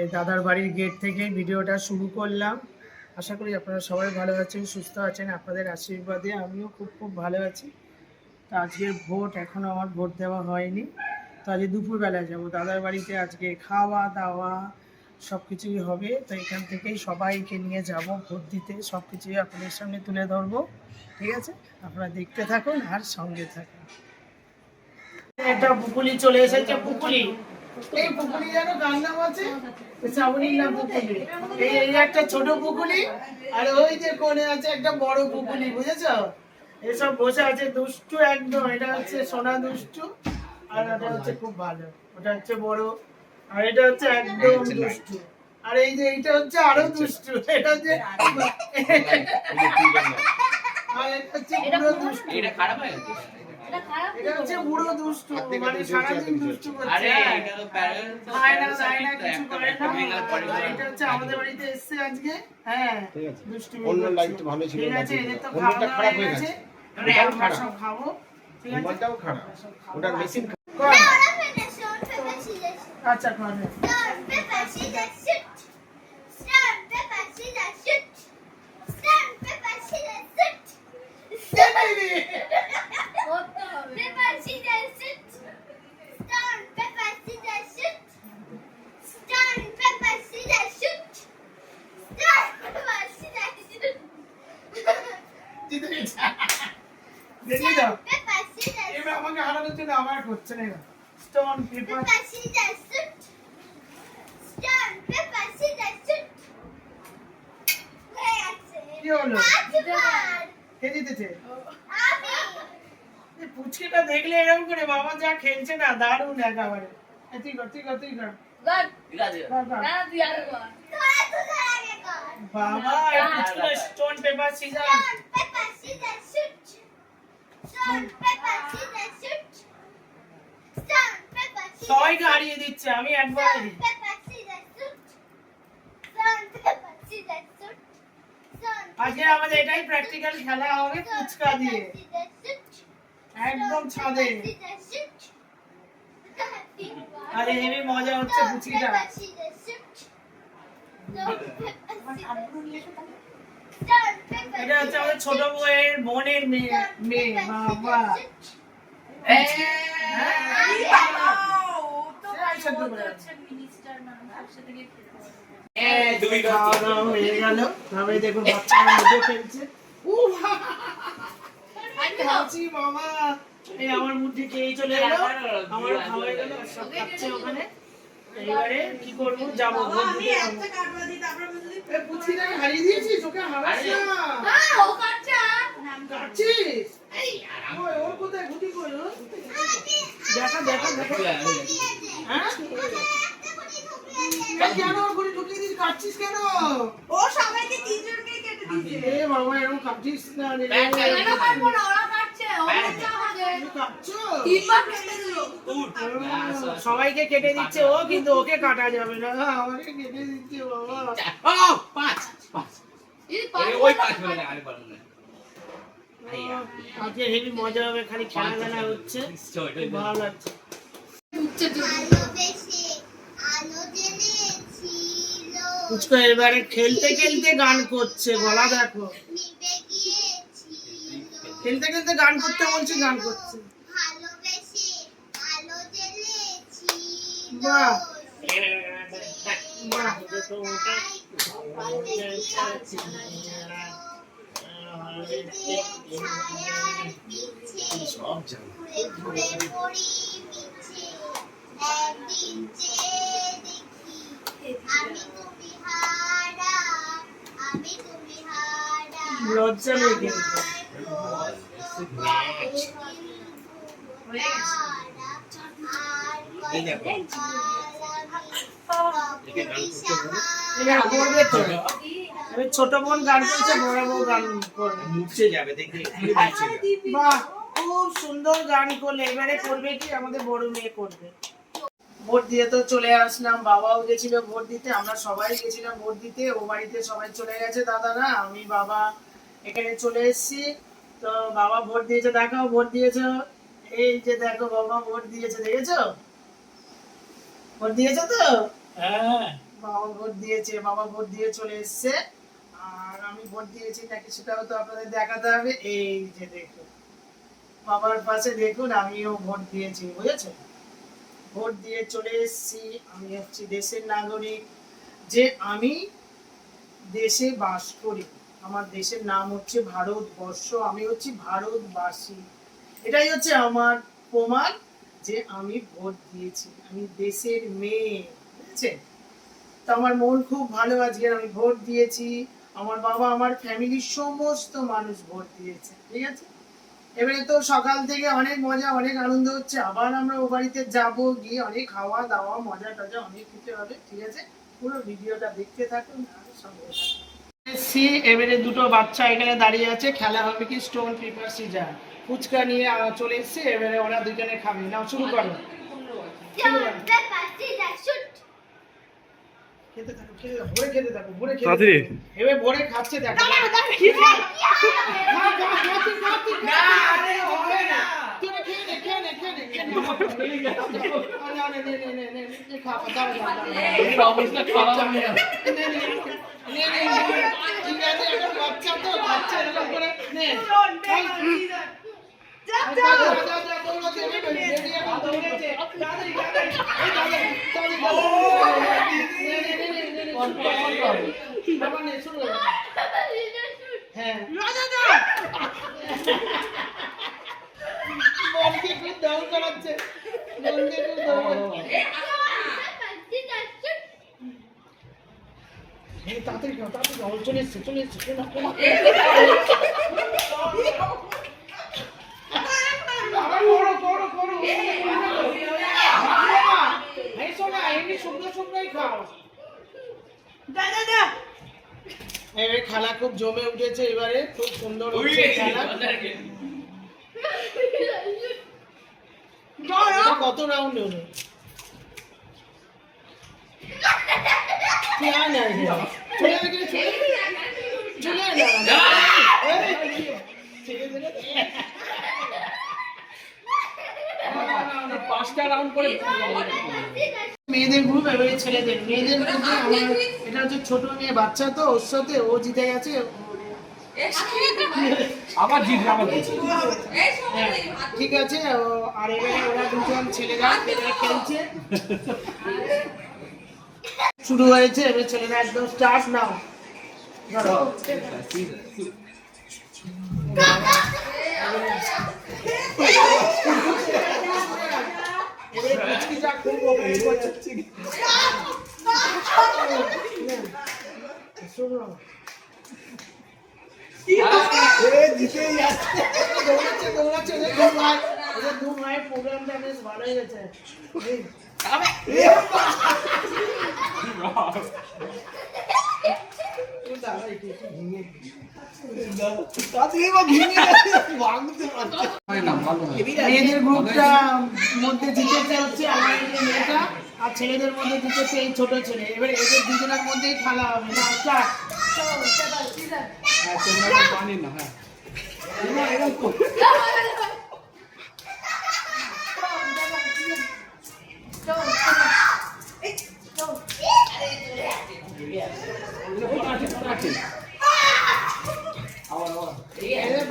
এই দাদার বাড়ির গেট থেকে ভিডিওটা শুরু করলাম। আশা করি আপনারা সবাই ভালো আছেন, সুস্থ আছেন। আপনাদের আশীর্বাদে আমিও খুব খুব ভালো আছি। তো আজকের ভোট এখনও আমার ভোট দেওয়া হয়নি। তো আজকে দুপুরবেলায় যাবো দাদার বাড়িতে। আজকে খাওয়া দাওয়া সব কিছুই হবে। তো এখান থেকেই সবাইকে নিয়ে যাব ভোট দিতে। সব কিছুই আপনাদের সামনে তুলে ধরবো। ঠিক আছে, আপনারা দেখতে থাকুন আর সঙ্গে থাকুন। একটা পুকুলি চলে এসেছে। পুকুলি, এই পুকুলি যেন গান নাম আছে শ্রাবণীর পুকুলি। এই একটা ছোট পুকুলি, আর ওই যে কোণে আছে একটা বড় পুকুলি, বুঝেছো? এসব বসে আছে দুষ্টু একদম। এটা হচ্ছে সোনা দুষ্টু, আর এটা হচ্ছে খুব ভালো, ওটা হচ্ছে বড়, আর এটা হচ্ছে একদম দুষ্টু। আর এই যে এইটা হচ্ছে আরো দুষ্টু, এটা হচ্ছে আর এটা হচ্ছে পুরো দুষ্টু। এটা খারাপ হয়, এটা হচ্ছে বুড়ো দুষ্টু, মানে সারাদিন দুষ্টু করছে। খায় না দায় না, কিছু করে না। এটা হচ্ছে আমাদের বাড়িতে এসছে আজকে। হ্যাঁ, দুষ্টু করছে। ঠিক আছে, এদের তো খাওয়া দাওয়া হয়ে গেছে, আমরা সব খাবো। ঠিক আছে, ওটার মেশিন আচ্ছা খাবে। দেখি দাও, এবার আমাকে হারানোর জন্য আমার করছে না। Stone paper scissor shoot, stone paper scissor shoot. কি হলো? কে জিতেছে? আমি। এই পুচকিটা দেখলে এরকম করে বাবা যা খেলছে না, দারুণ একেবারে। তুই কর, তুই কর, তুই কর। ঠিক আছে, না তুই আর কর। তোরা তো আগে কর। বাবা এই পুচকিটা stone paper scissor, stone paper scissor shoot, stone paper scissor shoot, stone paper scissor. সবাইকে হারিয়ে দিচ্ছে, আমি একবার হারি। Paper scissor shoot, stone paper scissor shoot. আজকে আমাদের এটাই প্র্যাকটিক্যাল খেলা হবে, ফুচকা দিয়ে একদম ছাদে। আরে হেবি মজা হচ্ছে ফুচকিটা। এটা হচ্ছে আমাদের ছোট বউয়ের বোনের মেয়ে। বাবা খাওয়া দাওয়া হয়ে গেল। তবে দেখুন বাচ্চারা মধ্যে খেলছে। মামা এই আমার মুঠি খেয়ে চলে এলো, আমার খাওয়া হয়ে গেল, সব খাচ্ছে ওখানে। এবারে কি করবো, যাবো ভোট দিতে। পুচকিটা হারিয়ে দিয়েছিস, ওকে হারাস না। কাটছিস ওর কোথায় গুটি করলো? দেখা দেখা দেখা। হ্যাঁ কেন ওর গুটি ঢুকিয়ে দিস? কাটছিস কেন? ও সবাইকে তিনজনকে কেটে দিয়েছে। এ বাবা এরকম কাটছিস না রে। কেন কাটবো না, ওরা কাটছে। সবাইকে কেটে দিচ্ছে ও, কিন্তু ওকে কাটা যাবে না। আমাকে কেটে দিচ্ছে বাবা। আজকে হেবি মজা হবে, খালি খেলাধুলা হচ্ছে, ভালো লাগছে। পুচকু এবারে খেলতে খেলতে গান করছে, গলা দেখো। খেলতে খেলতে গান করতে বলছি, গান করছে। বাহ বাহ, সব জানো। লজ্জা নেই কিন্তু। ছোট বোন গান করছে, বড় বউ গান করবে, মুছে যাবে দেখে। বাহ, খুব সুন্দর গান করলে। এবারে করবে কি আমাদের বড় মেয়ে করবে। ভোট দিয়ে তো চলে আসলাম, বাবাও গেছিল ভোট দিতে, আমরা সবাই গেছিলাম ভোট দিতে। ও বাড়িতে সবাই চলে গেছে, দাদারা, আমি বাবা এখানে চলে এসেছি। তো বাবা ভোট দিয়েছে, দেখাও ভোট দিয়েছ। এই যে দেখো বাবা ভোট দিয়েছে, দেখেছো? ভোট দিয়েছো তো? হ্যাঁ। বাবা ভোট দিয়েছে, বাবা ভোট দিয়ে চলে এসছে, আর আমি ভোট দিয়েছি নাকি সেটাও তো আপনাদের দেখাতে হবে। এই যে দেখুন বাবার পাশে দেখুন আমিও ভোট দিয়েছি, বুঝেছেন? ভোট দিয়ে চলে এসেছি। আমি হচ্ছি দেশের নাগরিক, যে আমি দেশে বাস করি। আমার দেশের নাম হচ্ছে ভারতবর্ষ, আমি হচ্ছি ভারতবাসী। এটাই হচ্ছে আমার প্রমাণ যে আমি ভোট দিয়েছি, আমি দেশের মেয়ে, বুঝেছেন? তো আমার মন খুব ভালো, আজকে আমি ভোট দিয়েছি। আমার বাবা, আমার ফ্যামিলির সমস্ত মানুষ ভোট দিয়েছে, ঠিক আছে? এবারে তো সকাল থেকে অনেক মজা, অনেক আনন্দ হচ্ছে। আবার আমরা ও বাড়িতে যাবো, গিয়ে অনেক খাওয়া দাওয়া, মজা টজা অনেক কিছু হবে, ঠিক আছে? পুরো ভিডিওটা দেখতে থাকুন আর সঙ্গে থাকুন। এবারে দুটো বাচ্চা এখানে দাঁড়িয়ে আছে, খেলা হবে কি স্টোন পেপার সিজার। ফুচকা নিয়ে চলে এসছে, এবারে ওরা দুজনে খাবে। নাও শুরু করো। খেতে থাকো, খেতে থাকো, ভরে খেতে থাকো, ভরে খেতে থাকো। এবার ভরে খাচ্ছে, দেখো। বাচ্চা তো বাচ্চা এরকম করে নে। হ্যাঁ মনকে খুব দৌড় করাচ্ছে, মনকে খুব দৌড়। তাড়াতাড়ি খাও, তাড়াতাড়ি খাও, চলে এসছে, চলে এসছে। খেলা খুব জমে উঠেছে, এবারে খুব সুন্দর হচ্ছে খেলা। কত রাউন্ড হলো? মেয়েদের গ্রুপ, এবারে ছেলেদের। মেয়েদের মধ্যে আমার এটা হচ্ছে ছোট মেয়ে বাচ্চা, তো ওর সাথে ও জিতে গেছে, আবার জিতবে, আবার ঠিক আছে। আর এবারে ওরা দুজন ছেলেরা খেলছে, শুরু হয়েছে। এবার ছেলেরা একদম স্টার্ট। নাও প্রোগ্রামটা বেশ ভালোই গেছে। মেয়েদের গ্রুপটা মধ্যে জিতেছে হচ্ছে আমার এই মেয়েটা, আর ছেলেদের মধ্যে জিতেছে এই ছোট ছেলে। এবার এদের দুজনের মধ্যেই খেলা হবে। না স্টার্ট।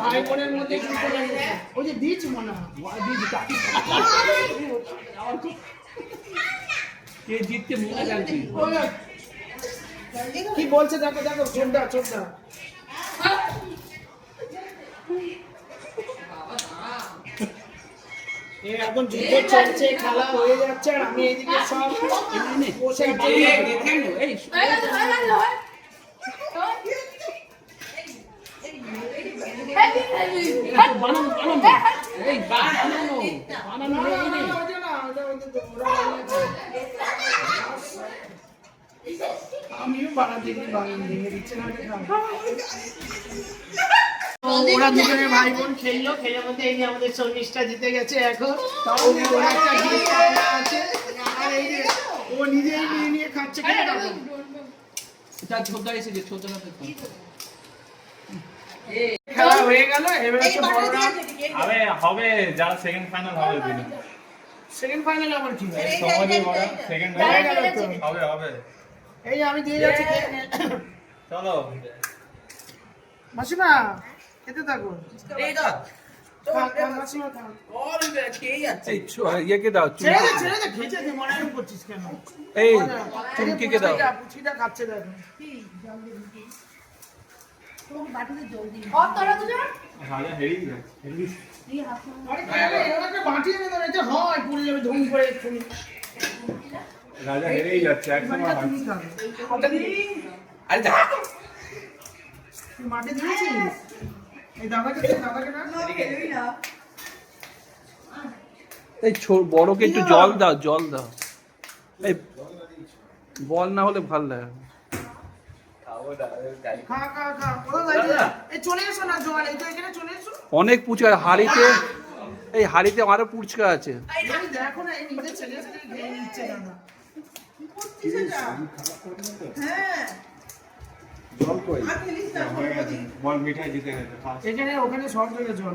ভাই বোনের মধ্যে ওই যে বীজ মনে হয় জিততে মনে জানছি কি বলছে, দেখো দেখো, ছোটদা ছোটদা। এখন যুদ্ধ চলছে, খেলা হয়ে যাচ্ছে, আর আমি এইদিকে সব বসে আমিও বানাতে ভেঙে দিচ্ছে না। ওরা দুজনে ভাই বোন খেললো, খেলে মধ্যে এই যে আমাদের চল্লিশটা জিতে গেছে। এখন আছে, আর এই যে ও নিজেই নিয়ে নিয়ে খাচ্ছে। খেলা হয়ে গেল, এবারে হবে যারা সেকেন্ড ফাইনাল হবে। সেকেন্ড ফাইনাল আবার কি সমাজে বড় সেকেন্ড হবে। এই যে আমি দিয়ে যাচ্ছি খেয়ে নে। চলো মাসিমা খেতে থাকুন। মাসিমা খান। ইয়েকে দাও ছেড়ে দে ছেড়ে দে খেতে দে মনে করছিস কেন? এই চুমকিকে দাও। পুচিটা খাচ্ছে দেখো। রাজা হেরেই গেছে আরে কেন এরকম একটা বাটি এনে দাও এটা হয় পুড়ে যাবে ধুম করে এক্ষুনি। রাজা হেরেই যাচ্ছে একদম তুমি খাবে। আরে যা তুই মাটি দিয়েছিস? এই দাদাকে দে দাদাকে না। এই বড়কে একটু জল দাও এই বল না হলে ভালো লাগে খা খা খা কোথায় যাচ্ছিস? এই চলে এসো না জোয়ান এই তো এখানে চলে এসো। অনেক পুচকা হাড়িতে আরো পুচকা আছে। এই দেখো না এই নিজের ছেলে ছেলে খেয়ে নিচ্ছে দাদা। বল মিঠাই জিতে গেছে এখানে ওখানে সব জায়গায় জল।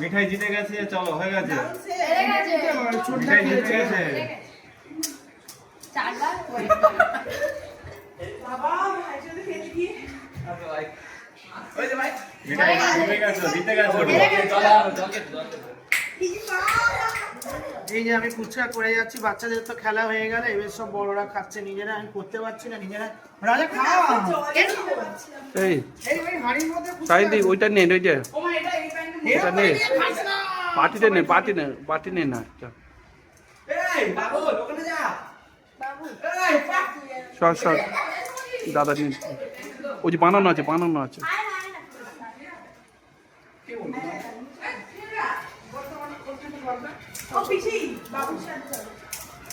মিঠাই জিতে গেছে চলো হয়ে গেছে ছোটটা মিঠাই জিতে গেছে মিঠাই জিতে গেছে এই যে আমি ফুচকা করে যাচ্ছি বাচ্চাদের তো খেলা হয়ে গেল এবার সব বড়রা খাচ্ছে নিজেরা আমি করতে পারছি না নিজেরা রাজা খাও এই এই ভাই হাড়ির মধ্যে ফুচকা তাই দি ওইটা নেন ওই যে এটা নে। খাস না বাটি নে না সর দাদা নিন ওই যে বানানো আছে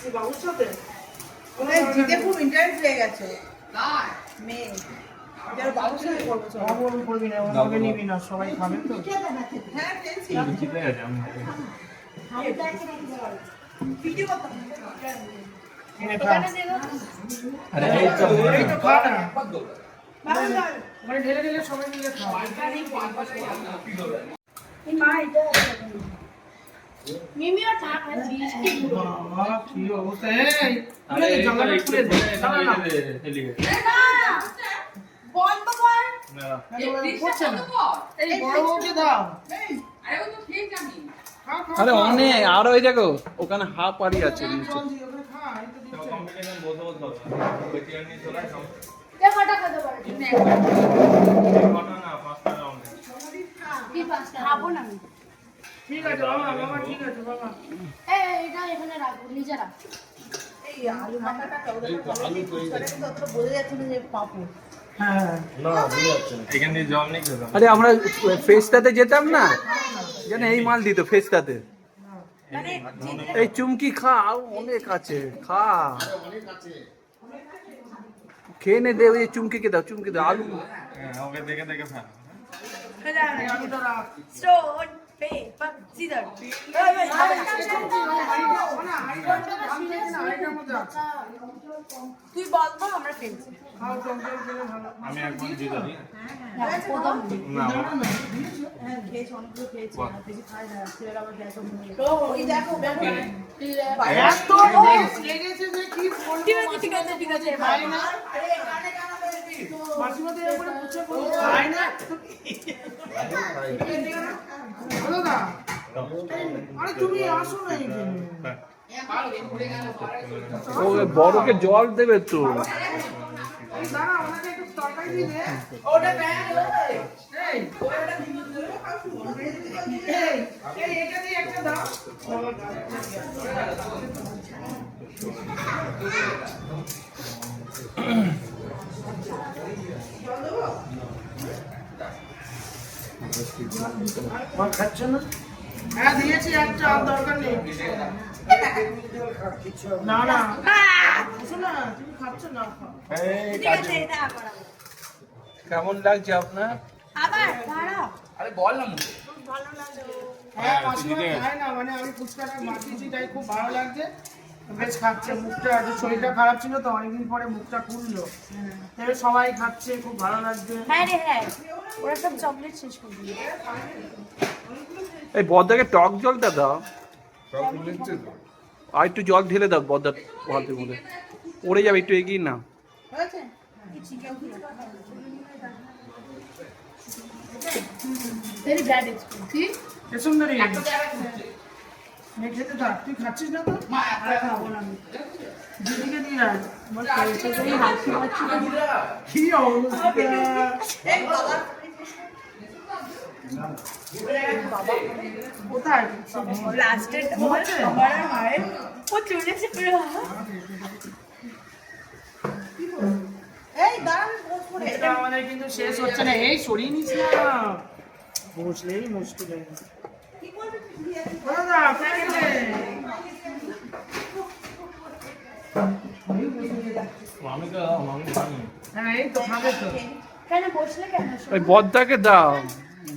এই বাবুর সাথে জিতে খুব ইন্টারেস্ট হয়ে গেছে মেয়ে যার বাবুর সাথে করবো চলো। বাবু আমি করবি না ওকে নিবি না সবাই খাবে তো হ্যাঁ খেয়েছি জিতে গেছে আমি ভিডিও করতাম কিনে খা আরে এই তো খা না বাবু চল। মানে ঢেলে ঢেলে সবাই মিলে খাও মিমিও থাক আছিস বাবা কি অবস্থা এই আরে জামাটা খুলে দে দাঁড়া না বন্ধ কর পড়ছে না এই বড় বউকে দাও খা, খা, আরে খা। অনেক আর ওই দেখো ওখানে হাফ পাড়ি আছে জল নিচে দিয়ে ওখানে খা, এই তো দিচ্ছে। কম্পিটিশন বসে বসে হবে ওই চেয়ার নিয়ে চলে আসো এ কটা খেতে পারবি কটা না পাঁচটা রাউন্ড কি পাঁচটা খাবো না আমি ঠিক আছে বাবা বাবা ঠিক আছে বাবা এটা এখানে রাখবো নিচে রাখ এই আলু মাখাটা ওদের তো অতটা বোঝা যাচ্ছে না যে পাপড় হ্যাঁ এখান দিয়ে জল নেই খেলাম আরে আমরা ফেস্টাতে যেতাম না জানে এই মাল দিত ফেস্টাতে মানে এই চুমকি খা আরো অনেক আছে খা খেয়ে নে দে ওই চুমকিকে দাও আলু ওকে দেখে দেখে ফেল এই আলুটা রাখ স্টোন পেপার সিজার হাঁড়িটার মধ্যে রাখ। তুই বল তো আমরা খেলছি খাও টমেটো খেলে ভালো আমি একবার জিতে দিই প্রথম না হ্যাঁ খেয়েছি অনেকগুলো খেয়েছি আর বেশি খাই না ছেলেরা আবার গ্যাস ওই দেখো এত রোজ লেগেছে যে কি বলবো ঠিক আছে খাই না মাসিমাদের একবারে পুছে বলি খাই না বলো না আরে তুমি আসো না এখানে ও বড়কে জল দেবে তো এই দাঁড়া ওনাকে একটু তরকারি দিয়ে দে ওটা ব্যাগ এই এই এটা দিয়ে একটা দাও আমার খাচ্ছ না হ্যাঁ দিয়েছি একটা আর দরকার নেই না না বুঝো না তুমি খাচ্ছ না খাও এই ঠিক আছে এটা আবার কেমন লাগছে আপনার আবার দাঁড়াও হ্যাঁ মাসিমা খায় না মানে আমি ফুচকাটা মাখিয়েছি তাই খুব ভালো লাগছে বেশ খাচ্ছে মুখটা একটু শরীরটা খারাপ ছিল তো অনেকদিন পরে মুখটা খুললো এবার সবাই খাচ্ছে খুব ভালো লাগছে হ্যাঁ রে হ্যাঁ ওরা সব চকলেট শেষ করে দিল এই বদ্দাকে টক জলটা দাও আর একটু জল ঢেলে দাও বদ্দার হাতের মধ্যে পড়ে যাবে একটু এগিয়ে না হয়েছে? ভেরি ব্যাড এক্সপিরিয়েন্স এ সুন্দরী মেয়ে খেতে থাক, তুই খাচ্ছিস না তো? আর খাবো না আমি দিদিকে দিয়ে আয়। বল, এই হাসি পাচ্ছি কি অবস্থা! কোথায়? লাস্টের ঘুমাচ্ছে? আমার আর মায়ের ও চলে এসে এই দাঁড়ান পোজ করে এটা আমাদের কিন্তু শেষ হচ্ছে না। এই সরিয়ে নিস না, বসলেই মুশকিল হয়ে যাবে। কি করবে তুই? দাদা, আপনার এখানে। মামি খানি। হ্যাঁ, এই তো খাবে তো। কেন বসলে কেন ওই বদ্দাকে দাও।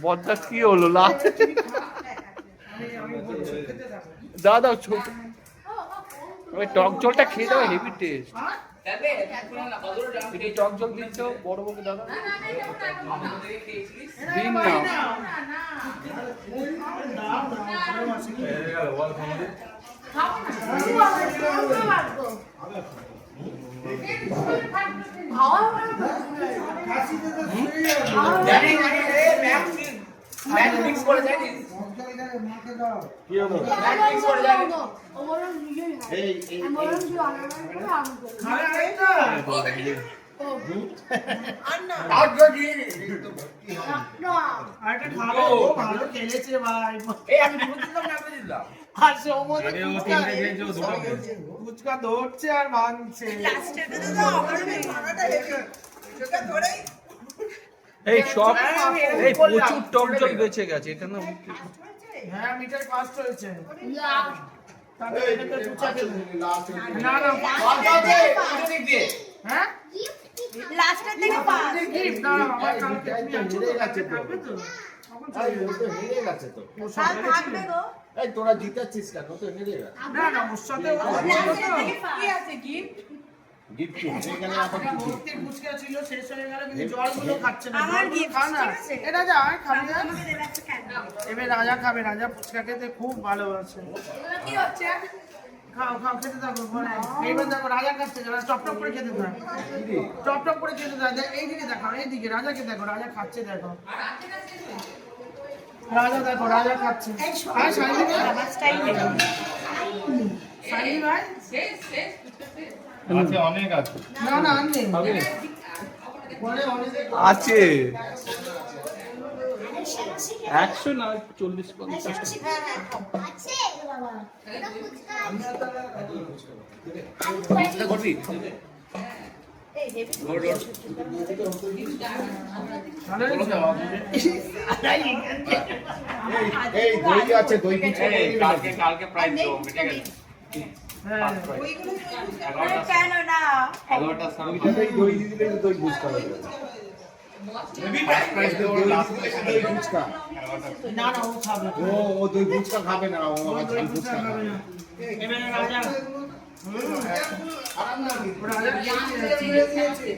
বদ্দা কি হলো লাল আমি বলছি, খেতে থাকো। দাও দাও ছোট ওই টক জলটা খেয়ে দাও হেভি টেস্ট একটু টক জল দিচ্ছ বড় বড় দাদা দিন না আরেকটা খাবে, ও ভালো খেলেছে ভাই। আর সৌমদীপ আরে ও তিনটে খেয়েছে, ও দুটো খেয়েছে। ফুচকা ধরছে আর ভাঙছে। লাস্টেরটা তো দাও আমার খানাটা হেভি সেটা ধরেই এই সব এই প্রচুর টক জল বেঁচে গেছে এটা না হ্যাঁ, মিটার ফাস্ট হয়েছে। তাহলে এটা তো ফুচকা খেলো। না না, হ্যাঁ লাস্টের থেকে পাস গিফট না, আমার কালকে তুমি আছো তো, কালকে থাকবে তো? কখন চলে যাবে? ও সব আর থাকবে গো তোরা জিতাচ্ছিস কেন তো হেরে গেল না না, ওর সাথে ও লাস্টের থেকে কি আছে গিফট গিফট হেরে গেলে আবার একটা ভর্তি ফুচকা ছিল, শেষ হয়ে গেল, কিন্তু জলগুলো খাচ্ছে না। আমার জলগুলো gift খা না। ঠিক আছে? এটা যা, খাবি না? আমাকে দেবে একটা ক্যান্ডেল এবার রাজা খাবে, রাজা ফুচকা খেতে খুব ভালোবাসে। কি হচ্ছে খাও খাও, খেতে থাকো। পরে এইবার দেখো রাজা খাচ্ছে, রাজা টপ টপ করে খেতে থাক, টপ টপ করে খেতে থাক। এইদিকে দেখো, এইদিকে রাজাকে দেখো, রাজা খাচ্ছে দেখো, রাজা দেখো, রাজা খাচ্ছে। আর শালিনী ভাই, আমার স্টাইল নেই শালিনী ভাই, আছে, অনেক আছে। না না আর নেই। পরে অনেকে আছে 100 না 40-50 ভালো হয়েছে? এই দই আছে দই ফুচকা এই, কালকে প্রাইস দেবো, ঠিক আছে? হ্যাঁ, কেন না 11টার সময় ওইটাতেই দই দিয়ে দিলে দই ফুচকা হয়ে যাবে ফার্স্ট প্রাইস দেবো, লাস্ট দই ফুচকা না না, ও খাবে। ও দই ফুচকা খাবে না ও ও আবার দই ঝাল ফুচকা ফুচকা খাবে খাবে না। এবারে রাজা, রাজা খেয়ে নিয়েছে।